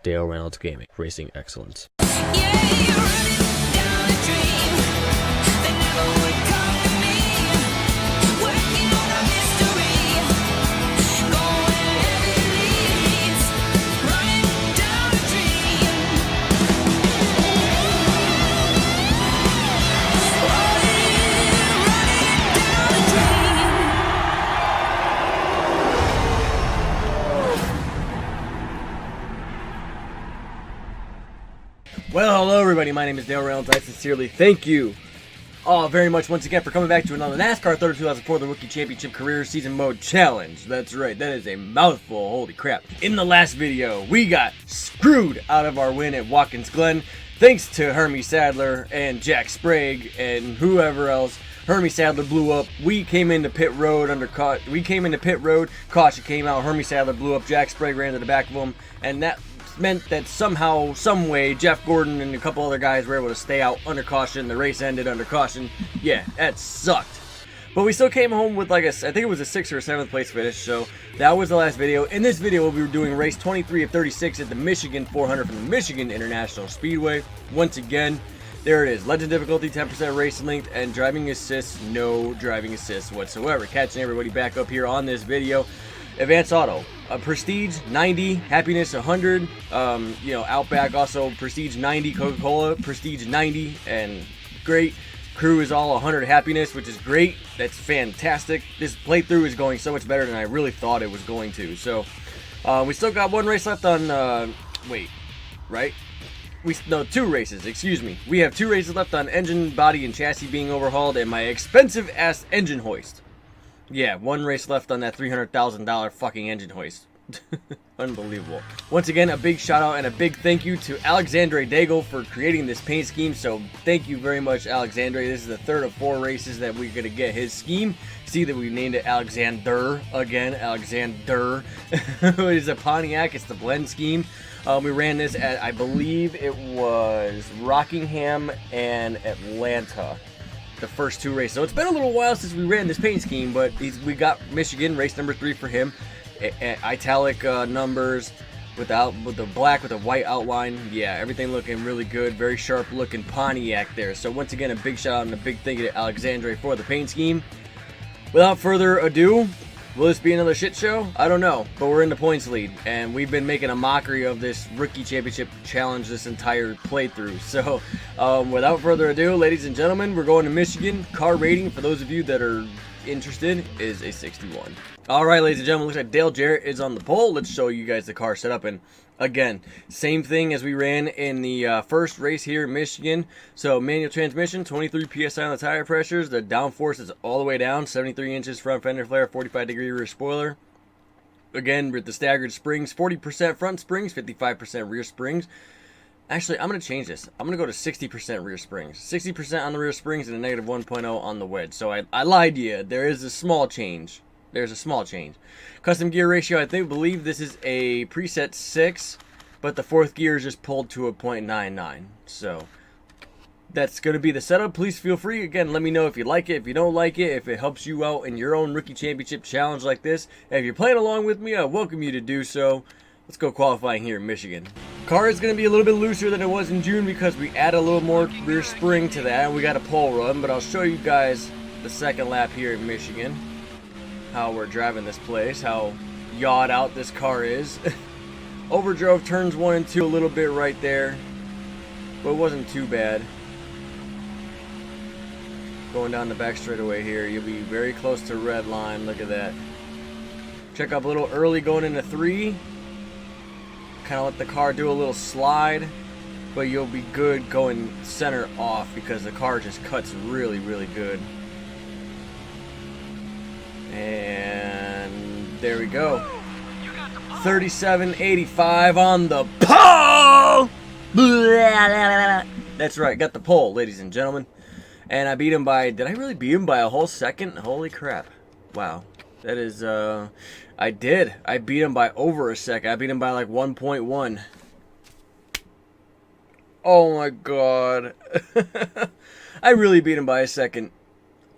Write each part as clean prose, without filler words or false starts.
Dale Reynolds Gaming, racing excellence. Well, hello everybody, my name is Dale Reynolds. I sincerely thank you all very much once again for coming back to another NASCAR Thunder 2004 The Rookie Championship Career Season Mode Challenge. That's right, that is a mouthful, holy crap. In the last video, we got screwed out of our win at Watkins Glen, thanks to Hermie Sadler and Jack Sprague and whoever else. Hermie Sadler blew up, we came into pit road, caution came out, Hermie Sadler blew up, Jack Sprague ran to the back of him, and that meant that somehow, some way, Jeff Gordon and a couple other guys were able to stay out under caution. The race ended under caution. Yeah, that sucked. But we still came home with like I think it was a 6th or 7th place finish, so that was the last video. In this video, we'll be doing race 23 of 36 at the Michigan 400 from the Michigan International Speedway. Once again, there it is. Legend difficulty, 10% race length, and driving assist, no driving assist whatsoever. Catching everybody back up here on this video. Advanced Auto, Prestige 90, Happiness 100, Outback also Prestige 90, Coca-Cola Prestige 90, and great. Crew is all 100 Happiness, which is great. That's fantastic. This playthrough is going so much better than I really thought it was going to. So we still got one race left on. Two races. Excuse me. We have 2 races left on engine, body, and chassis being overhauled, and my expensive ass engine hoist. Yeah, 1 race left on that $300,000 fucking engine hoist. Unbelievable. Once again, a big shout out and a big thank you to Alexandre Daigle for creating this paint scheme. So thank you very much, Alexandre. This is the 3rd of 4 races that we're going to get his scheme. See that we named it Alexander again. Alexander. It is a Pontiac. It's the blend scheme. We ran this at, I believe it was Rockingham and Atlanta. The first 2 races. So it's been a little while since we ran this paint scheme, but we got Michigan race number 3 for him. Italic numbers with the black with the white outline. Yeah, everything looking really good. Very sharp looking Pontiac there. So once again, a big shout out and a big thank you to Alexandre for the paint scheme. Without further ado, will this be another shit show? I don't know, but we're in the points lead, and we've been making a mockery of this Rookie Championship Challenge this entire playthrough. So, without further ado, ladies and gentlemen, we're going to Michigan. Car rating, for those of you that are interested, is a 61. Alright, ladies and gentlemen, looks like Dale Jarrett is on the pole. Let's show you guys the car setup. And again, same thing as we ran in the first race here in Michigan. So manual transmission, 23 psi on the tire pressures. The downforce is all the way down, 73 inches front fender flare, 45-degree rear spoiler. Again, with the staggered springs, 40% front springs, 55% rear springs. Actually, I'm going to change this. I'm going to go to 60% rear springs. 60% on the rear springs and a negative 1.0 on the wedge. So I lied to you. There is a small change. There's a small change. Custom gear ratio, I believe this is a preset 6, but the 4th gear is just pulled to a 0.99. So that's going to be the setup. Please feel free. Again, let me know if you like it, if you don't like it, if it helps you out in your own Rookie Championship Challenge like this. And if you're playing along with me, I welcome you to do so. Let's go qualifying here in Michigan. Car is going to be a little bit looser than it was in June because we add a little more rear spring to that, and we got a pole run. But I'll show you guys the second lap here in Michigan, how we're driving this place, how yawed out this car is. Overdrove turns 1 and 2 a little bit right there, but it wasn't too bad. Going down the back straightaway here, you'll be very close to red line. Look at that. Check up a little early going into 3. Kind of let the car do a little slide, but you'll be good going center off because the car just cuts really, really good. And there we go. 37.85 on the pole. That's right, got the pole, ladies and gentlemen. And I beat him by, did I really beat him by a whole second? Holy crap. Wow. That is, I did. I beat him by over a second. I beat him by like 1.1. Oh my god. I really beat him by a second.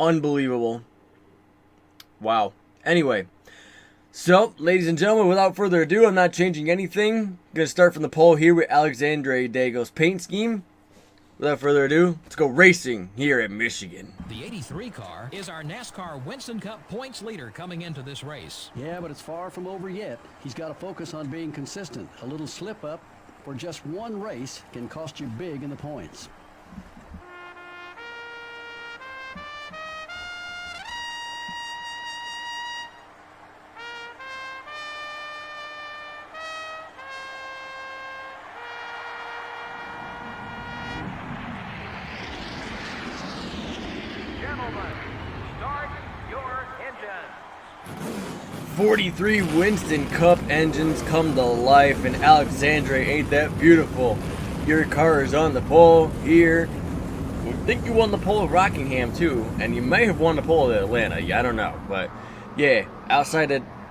Unbelievable. Wow. Anyway, So, ladies and gentlemen, without further ado, I'm not changing anything. Gonna start from the pole here with Alexandre Daigle's paint scheme. Without further ado, let's go racing here at Michigan. The 83 car is our NASCAR Winston Cup points leader coming into this race. Yeah, but it's far from over yet. He's got to focus on being consistent. A little slip up for just one race can cost you big in the points. Gentlemen, start your engines. 43 Winston Cup engines come to life, and Alexandre, ain't that beautiful? Your car is on the pole here. I think you won the pole at Rockingham too, and you may have won the pole at Atlanta. I don't know, but yeah,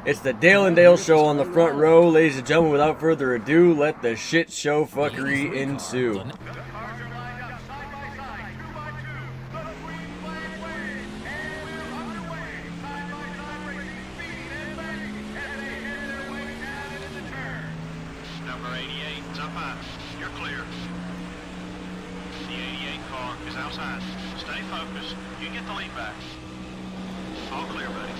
it's the Dale and Dale show on the front row, ladies and gentlemen. Without further ado, let the shit show fuckery ensue. Number 88 is up high. You're clear. The 88 car is outside. Stay focused. You get the lead back. All clear, buddy.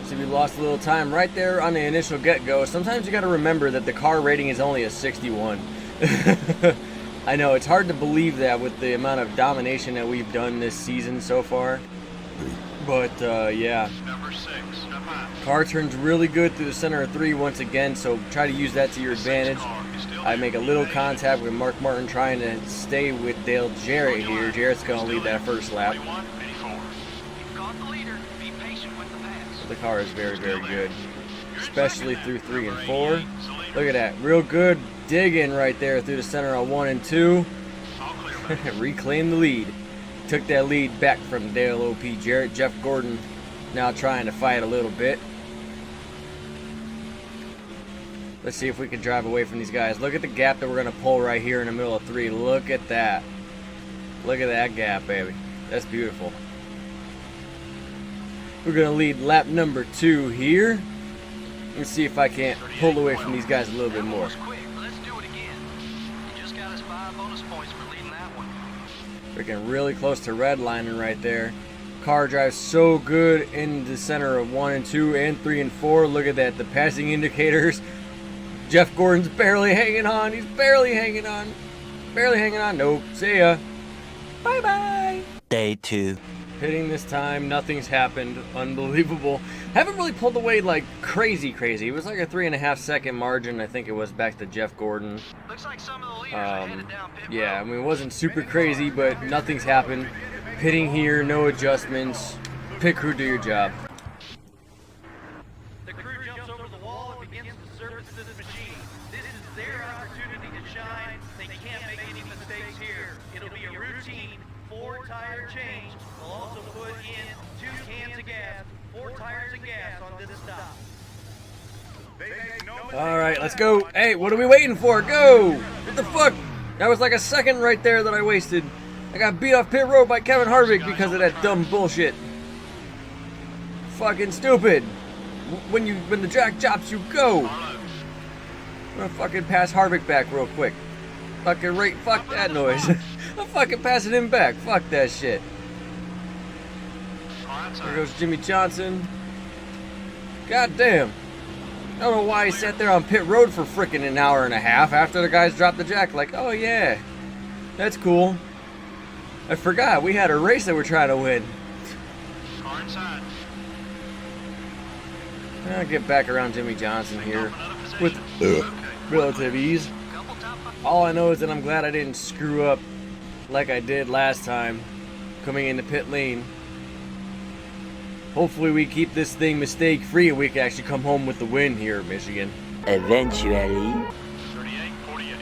So we lost a little time right there on the initial get-go. Sometimes you got to remember that the car rating is only a 61. I know, it's hard to believe that with the amount of domination that we've done this season so far. But, yeah. Number 6 up high. Car turns really good through the center of 3 once again, so try to use that to your advantage. I make a little contact with Mark Martin trying to stay with Dale Jarrett here. Jarrett's going to lead that first lap. 21, 84. You've got the leader. Be patient with the pass. The car is very, very good, especially through 3 and 4. Look at that. Real good digging right there through the center on 1 and 2. All clear, buddy. Reclaim the lead. Took that lead back from Dale O.P. Jarrett. Jeff Gordon now trying to fight a little bit. Let's see if we can drive away from these guys. Look at the gap that we're going to pull right here in the middle of 3. Look at that. Look at that gap, baby. That's beautiful. We're going to lead lap number 2 here. Let's see if I can't pull away from these guys a little bit more. That was quick. Let's do it again. You just got us 5 bonus points for leading that one. Freaking really close to redlining right there. Car drives so good in the center of 1 and 2 and 3 and 4. Look at that. The passing indicators. Jeff Gordon's barely hanging on. He's barely hanging on. Barely hanging on. Nope. See ya. Bye-bye. Day 2. Hitting this time. Nothing's happened. Unbelievable. Haven't really pulled away like crazy. It was like a 3.5 second margin. I think it was back to Jeff Gordon. Looks like some of the leaders are headed down pit Yeah, I road. mean, it wasn't super crazy, but nothing's happened. Pitting here, no adjustments. Pit crew, do your job. The crew jumps over the wall and begins to service this machine. This is their opportunity to shine. They can't make any mistakes here. It'll be a routine 4-tire change. We'll also put in 2 cans of gas, 4 tires of gas on this stop. All right, let's go. Hey, what are we waiting for? Go! What the fuck? That was like a second right there that I wasted. I got beat off pit road by Kevin Harvick because of that dumb bullshit. Fucking stupid. When the track drops, you go. I'm gonna fucking pass Harvick back real quick. Fucking right. Fuck that noise. I'm fucking passing him back. Fuck that shit. There goes Jimmy Johnson. God damn. I don't know why he sat there on pit road for frickin' an hour and a half after the guys dropped the jack. Like, oh yeah, that's cool. I forgot we had a race that we're trying to win. Car inside. I'll get back around Jimmy Johnson here with Okay. relative ease. All I know is that I'm glad I didn't screw up like I did last time coming into pit lane. Hopefully we keep this thing mistake free and we can actually come home with the win here at Michigan. Eventually. 38, 48.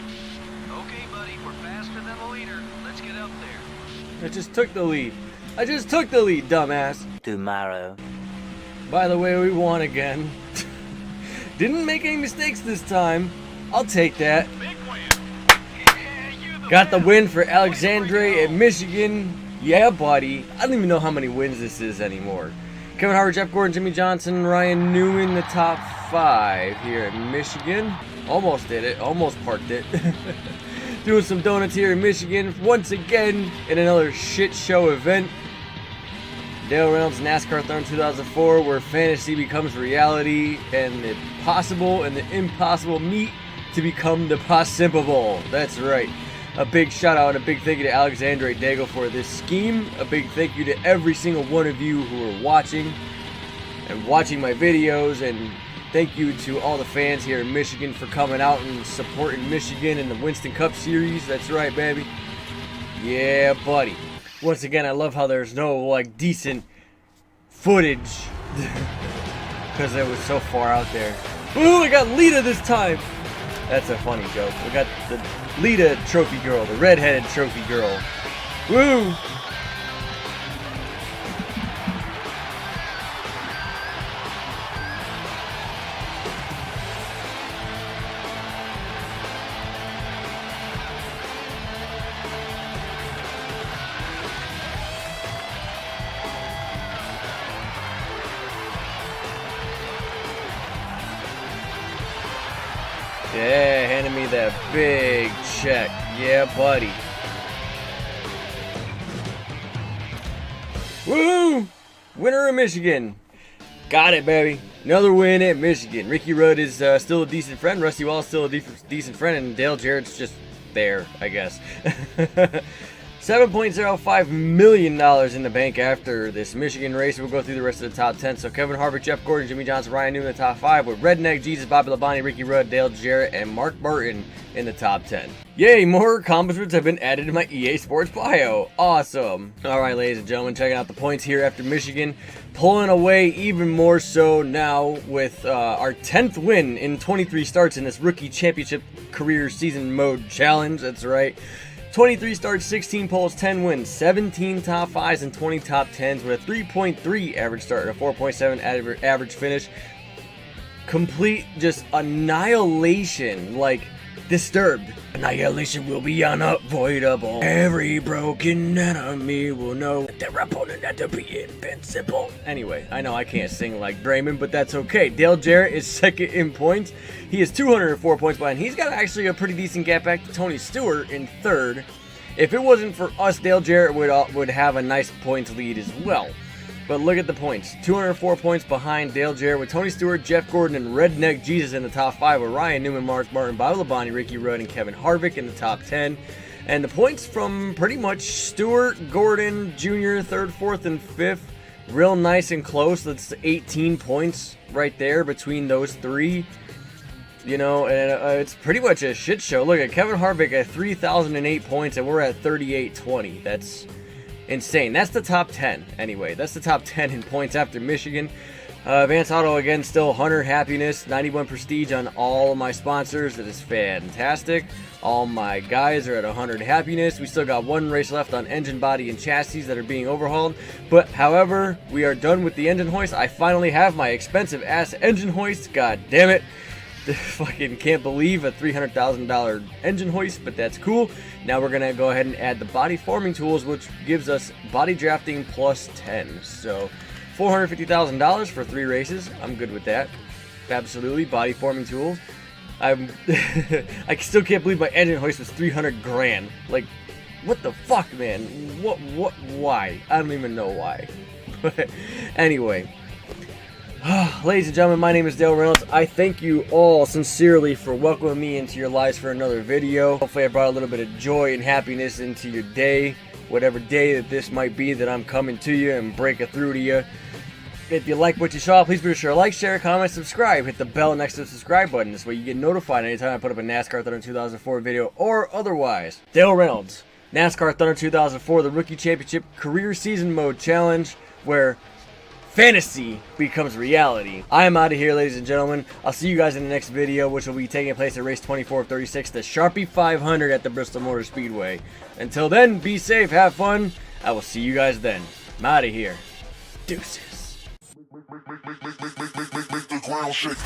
Okay, buddy, we're faster than the leader. Let's get up there. I just took the lead. I just took the lead, dumbass. Tomorrow. By the way, we won again. Didn't make any mistakes this time. I'll take that. Big win. Got the win for Alexandre at Michigan. Yeah, buddy. I don't even know how many wins this is anymore. Kevin Harvick, Jeff Gordon, Jimmy Johnson, Ryan Newman, the top 5 here in Michigan. Almost did it. Almost parked it. Doing some donuts here in Michigan once again in another shit show event. Dale Reynolds NASCAR Thunder 2004, where fantasy becomes reality and the possible and the impossible meet to become the possible. That's right. A big shout out and a big thank you to Alexandre Daigle for this scheme. A big thank you to every single one of you who are watching my videos, and thank you to all the fans here in Michigan for coming out and supporting Michigan in the Winston Cup Series. That's right, baby. Yeah, buddy. Once again, I love how there's no like decent footage because it was so far out there. Ooh, I got Lita this time. That's a funny joke. We got the Lita trophy girl, the redheaded trophy girl. Woo! Yeah, handing me that big check. Yeah, buddy. Woo! Winner of Michigan. Got it, baby. Another win at Michigan. Ricky Rudd is still a decent friend. Rusty Wallace still a decent friend. And Dale Jarrett's just there, I guess. $7.05 million in the bank after this Michigan race. We'll go through the rest of the top 10. So Kevin Harvick, Jeff Gordon, Jimmy Johnson, Ryan Newman in the top 5, with Redneck Jesus, Bobby Labonte, Ricky Rudd, Dale Jarrett, and Mark Burton in the top 10. Yay, more accomplishments have been added to my EA Sports bio. Awesome. Alright, ladies and gentlemen, checking out the points here after Michigan. Pulling away even more so now with our 10th win in 23 starts in this Rookie Championship Career Season Mode Challenge. That's right. 23 starts, 16 poles, 10 wins, 17 top 5s, and 20 top 10s with a 3.3 average start and a 4.7 average finish. Complete just annihilation, like Disturbed. Annihilation will be unavoidable. Every broken enemy will know that their opponent had to be invincible. Anyway, I know I can't sing like Draymond, but that's okay. Dale Jarrett is second in points. He is 204 points behind. He's got actually a pretty decent gap back to Tony Stewart in third. If it wasn't for us, Dale Jarrett would have a nice points lead as well. But look at the points. 204 points behind Dale Jarrett, with Tony Stewart, Jeff Gordon, and Redneck Jesus in the top 5, with Ryan Newman, Mark Martin, Bobby Labonte, Ricky Rudd, and Kevin Harvick in the top 10. And the points from pretty much Stewart, Gordon, Jr., 3rd, 4th, and 5th. Real nice and close. That's 18 points right there between those three. You know, and it's pretty much a shit show. Look at Kevin Harvick at 3,008 points, and we're at 3,820. That's insane. That's the top 10 anyway. That's the top 10 in points after Michigan. Vance Auto again, still 100 happiness, 91 prestige on all of my sponsors. That is fantastic. All my guys are at 100 happiness. We still got one race left on engine, body, and chassis that are being overhauled. But however, we are done with the engine hoist. I finally have my expensive ass engine hoist. God damn it. Fucking can't believe a $300,000 engine hoist, but that's cool. Now we're gonna go ahead and add the body forming tools, which gives us body drafting plus 10. So $450,000 for 3 races. I'm good with that. Absolutely. Body forming tools. I still can't believe my engine hoist was 300 grand. Like, what the fuck, man? Why? I don't even know why. But anyway. Ladies and gentlemen, my name is Dale Reynolds. I thank you all sincerely for welcoming me into your lives for another video. Hopefully I brought a little bit of joy and happiness into your day, whatever day that this might be that I'm coming to you and breaking through to you. If you like what you saw, please be sure to like, share, comment, subscribe. Hit the bell next to the subscribe button. This way you get notified anytime I put up a NASCAR Thunder 2004 video or otherwise. Dale Reynolds, NASCAR Thunder 2004, the Rookie Championship Career Season Mode Challenge, where fantasy becomes reality. I am out of here, ladies and gentlemen. I'll see you guys in the next video, which will be taking place at race 24 of 36, the Sharpie 500 at the Bristol Motor Speedway. Until then, be safe, have fun. I will see you guys then. I'm out of here. Deuces. Make the ground shake.